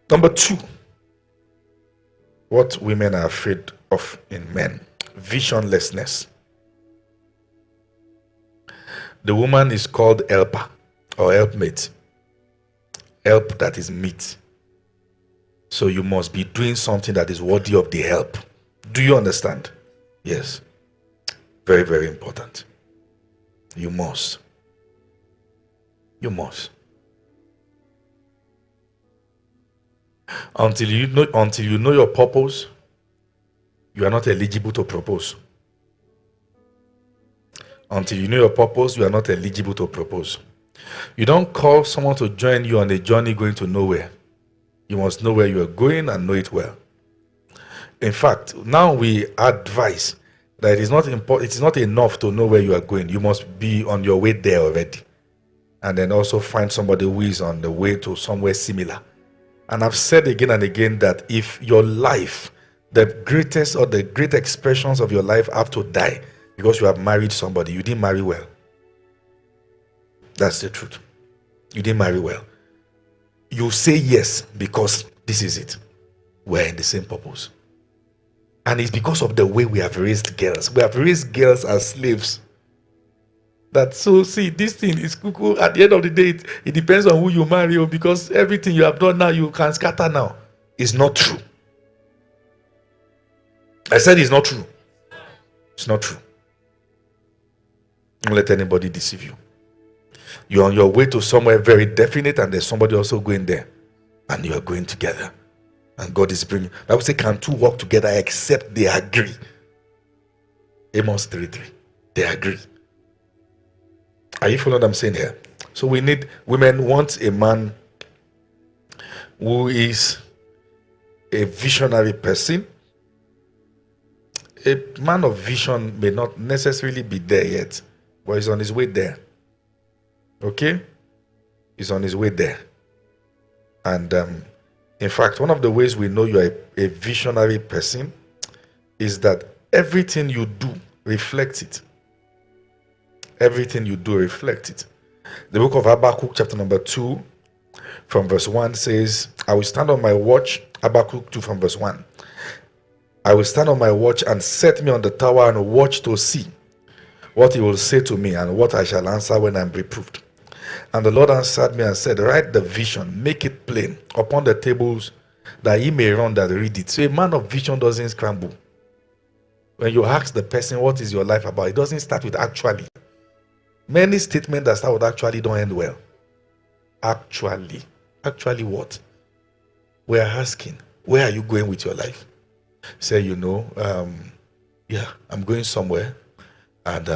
Number two, what women are afraid of in men: visionlessness. The woman is called helper or helpmate. Help that is meet. So you must be doing something that is worthy of the help. Do you understand? Yes. Very, very important. You must. You must. Until you know your purpose, you are not eligible to propose. Until you know your purpose, you are not eligible to propose. You don't call someone to join you on a journey going to nowhere. You must know where you are going and know it well. In fact, now we advise that it is not important. It is not enough to know where you are going. You must be on your way there already, and then also find somebody who is on the way to somewhere similar. And I've said again and again that if your life, the greatest or the great expressions of your life, have to die because you have married somebody, you didn't marry well. That's the truth. You didn't marry well. You say yes because this is it. We're in the same purpose. And it's because of the way we have raised girls. We have raised girls as slaves. See, this thing is cuckoo. At the end of the day, it depends on who you marry, because everything you have done now, you can scatter now. It's not true. I said it's not true. It's not true. Don't let anybody deceive you. You're on your way to somewhere very definite, and there's somebody also going there, and you are going together. And God is bringing. I would say, can two walk together except they agree? Amos 3:3. They agree. Are you following what I'm saying here? So women want a man who is a visionary person. A man of vision may not necessarily be there yet, but he's on his way there. Okay? He's on his way there. And in fact, one of the ways we know you're a visionary person is that everything you do reflects it. Everything you do reflects it. The book of Habakkuk, chapter number 2, from verse 1 says, I will stand on my watch. Habakkuk 2 from verse 1. I will stand on my watch and set me on the tower and watch to see what he will say to me and what I shall answer when I am reproved. And the Lord answered me and said, write the vision, make it plain upon the tables, that he may run that read it. So a man of vision doesn't scramble. When you ask the person, what is your life about? It doesn't start with actually. Many statements that start with actually don't end well. Actually what? We're asking, where are you going with your life? Say, I'm going somewhere, and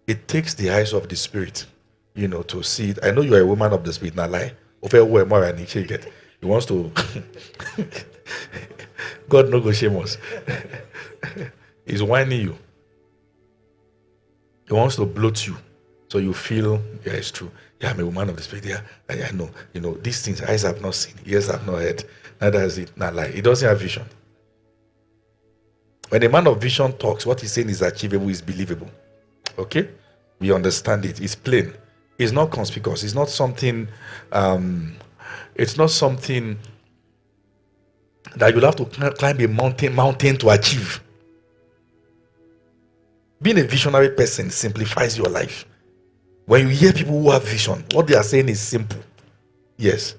it takes the eyes of the spirit, to see it. I know you're a woman of the spirit, not lie. He wants to God no go shame us. He's whining you. He wants to bloat you, so you feel, yeah, it's true. Yeah, I'm a woman of the spirit. Yeah, I know. These things eyes have not seen, ears have not heard, neither has it not lie. He doesn't have vision. When a man of vision talks, what he's saying is achievable, is believable. Okay? We understand it. It's plain. It's not conspicuous. It's not something. It's not something that you'll have to climb a mountain to achieve. Being a visionary person simplifies your life. When you hear people who have vision, what they are saying is simple. Yes.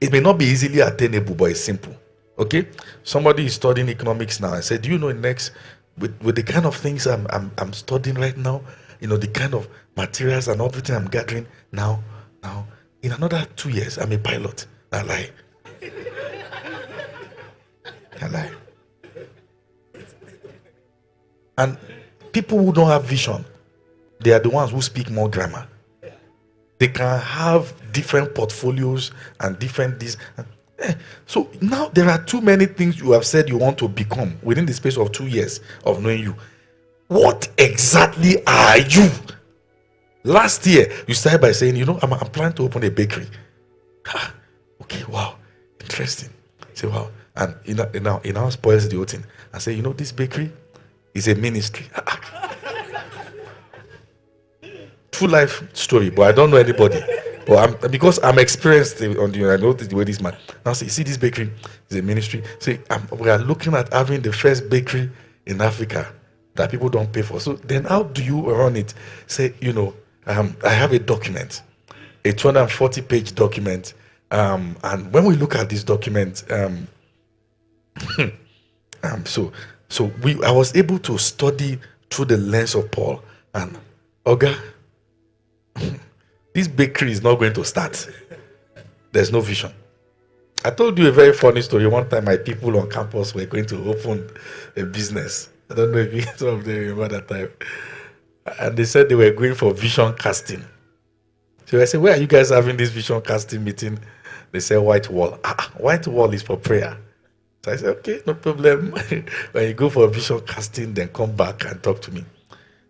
It may not be easily attainable, but it's simple. Okay? Somebody is studying economics now and said, do you know next, with the kind of things I'm studying right now, the kind of materials and everything I'm gathering now, in another 2 years, I'm a pilot. I lie. I lie. And people who don't have vision, they are the ones who speak more grammar. They can have different portfolios and different this. So now there are too many things you have said you want to become within the space of 2 years of knowing you. What exactly are you? Last year, you started by saying, I'm planning to open a bakery. Okay, wow, interesting. Say, wow. And it now spoils the whole thing. I say, this bakery is a ministry. True life story, but I don't know anybody. Well, because I'm experienced on the, I know the way this man. Now see this bakery is a ministry. See, we are looking at having the first bakery in Africa that people don't pay for. So then, how do you run it? Say, I have a document, a 240-page document, and when we look at this document, I was able to study through the lens of Paul and Oga. This bakery is not going to start. There's no vision. I told you a very funny story. One time, my people on campus were going to open a business. I don't know if some of them remember that time. And they said they were going for vision casting. So I said, where are you guys having this vision casting meeting? They said, White Wall. White Wall is for prayer. So I said, okay, no problem. When you go for vision casting, then come back and talk to me.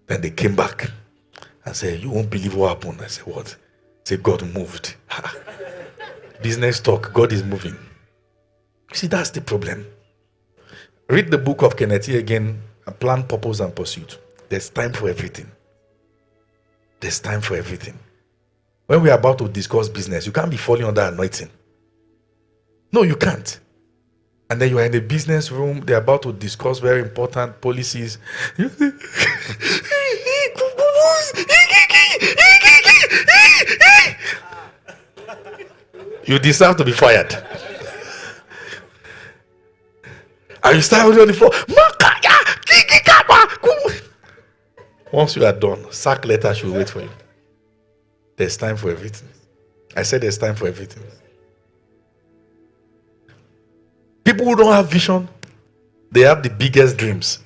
Then they came back and said, you won't believe what happened. I said, what? Say, God moved. Business talk, God is moving. You see, that's the problem. Read the book of Kenneth again, Plan, Purpose, and Pursuit. There's time for everything. There's time for everything. When we're about to discuss business, you can't be falling under anointing. No, you can't. And then you are in the business room, they're about to discuss very important policies. You deserve to be fired. And you start on the floor. Once you are done, sack letter should wait for you. There's time for everything. I said there's time for everything. People who don't have vision, they have the biggest dreams.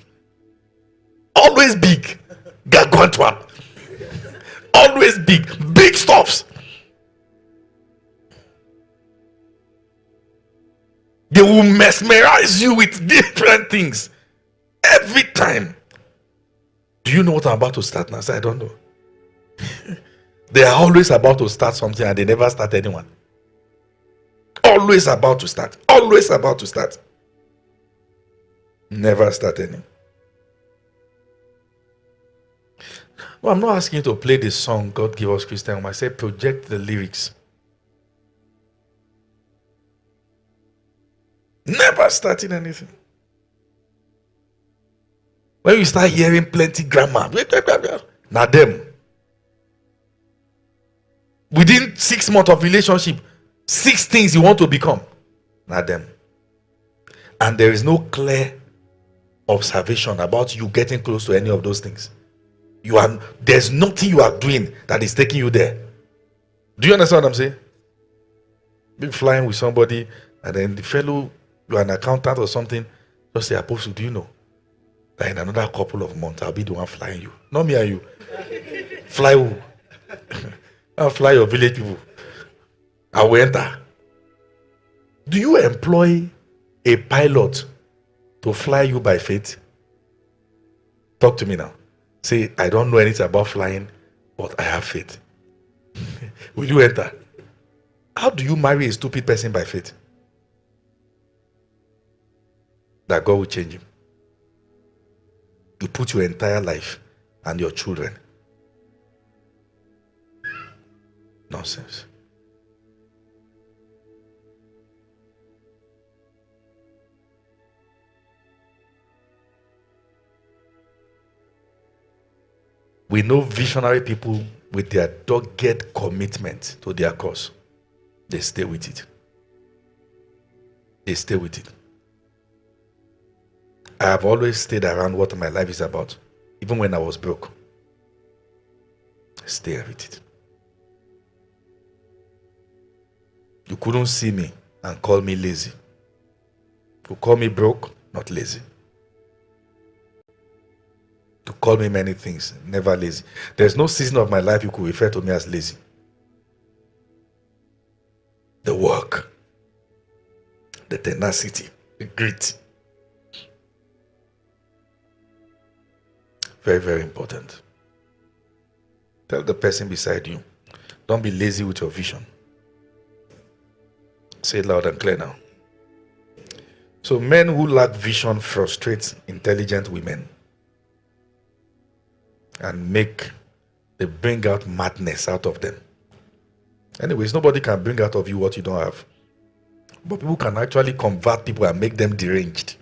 Always big. Gargantuan. Always big. Big stuffs. They will mesmerize you with different things. Every time. Do you know what I'm about to start now? I said, I don't know. They are always about to start something and they never start anyone. Always about to start. Always about to start. Never start any. No, I'm not asking you to play the song God Give Us Christian. I say project the lyrics. Never starting anything. When you start hearing plenty grammar, now them. Within 6 months of relationship, 6 things you want to become. Not them. And there is no clear observation about you getting close to any of those things. There's nothing you are doing that is taking you there. Do you understand what I'm saying? Be flying with somebody, and then the fellow, you're an accountant or something, just say, Apostle, do you know that in another couple of months I'll be the one flying you? Not me and you. Fly who? I'll fly your village people. I will enter. Do you employ a pilot to fly you by faith? Talk to me now. Say, I don't know anything about flying, but I have faith. Will you enter? How do you marry a stupid person by faith? That God will change him. You put your entire life and your children. Nonsense. We know visionary people with their dogged commitment to their cause. They stay with it. They stay with it. I have always stayed around what my life is about, even when I was broke. I stay with it. You couldn't see me and call me lazy. You call me broke, not lazy. To call me many things, never lazy. There's no season of my life you could refer to me as lazy. The work, the tenacity, the grit. Very, very important. Tell the person beside you, don't be lazy with your vision. Say it loud and clear now. So men who lack vision frustrate intelligent women. And they bring out madness out of them. Anyways, nobody can bring out of you what you don't have. But people can actually convert people and make them deranged.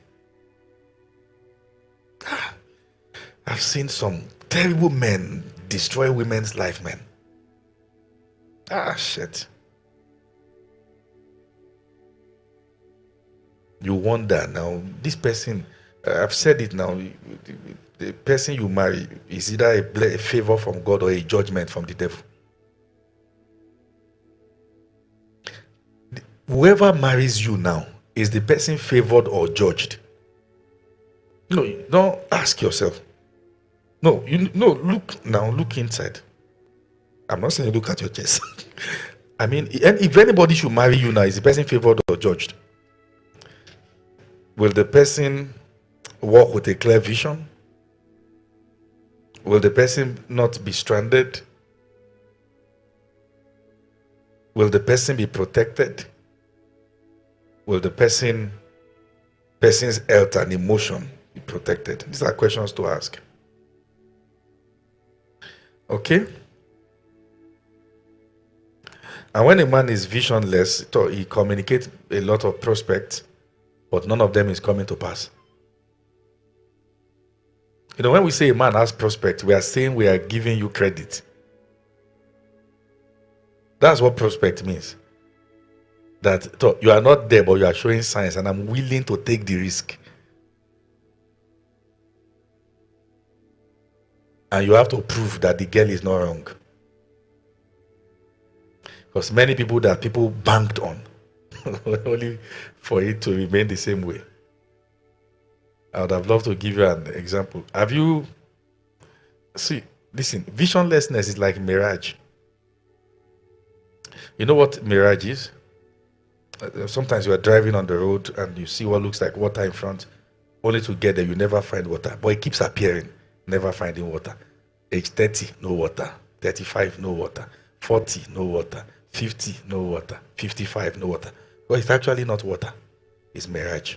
I've seen some terrible men destroy women's life, man. Shit. You wonder now, this person, I've said it now, the person you marry is either a favor from God or a judgment from the devil. Whoever marries you now, is the person favored or judged? No, don't ask yourself. No, look inside. I'm not saying look at your chest. I mean, if anybody should marry you now, is the person favored or judged? Will the person walk with a clear vision? Will the person not be stranded? Will the person be protected? Will the person's health and emotion be protected? These are questions to ask. Okay? And when a man is visionless, he communicates a lot of prospects, but none of them is coming to pass. You know, when we say a man has prospect, we are saying we are giving you credit. That's what prospect means. That you are not there, but you are showing signs, and I'm willing to take the risk. And you have to prove that the girl is not wrong. Because many people that people banked on, only for it to remain the same way. I would have loved to give you an example. Listen, visionlessness is like mirage. You know what mirage is? Sometimes you are driving on the road and you see what looks like water in front, only to get there, you never find water. But it keeps appearing, never finding water. Age 30, no water. 35, no water. 40, no water. 50, no water. 55, no water. But it's actually not water. It's mirage.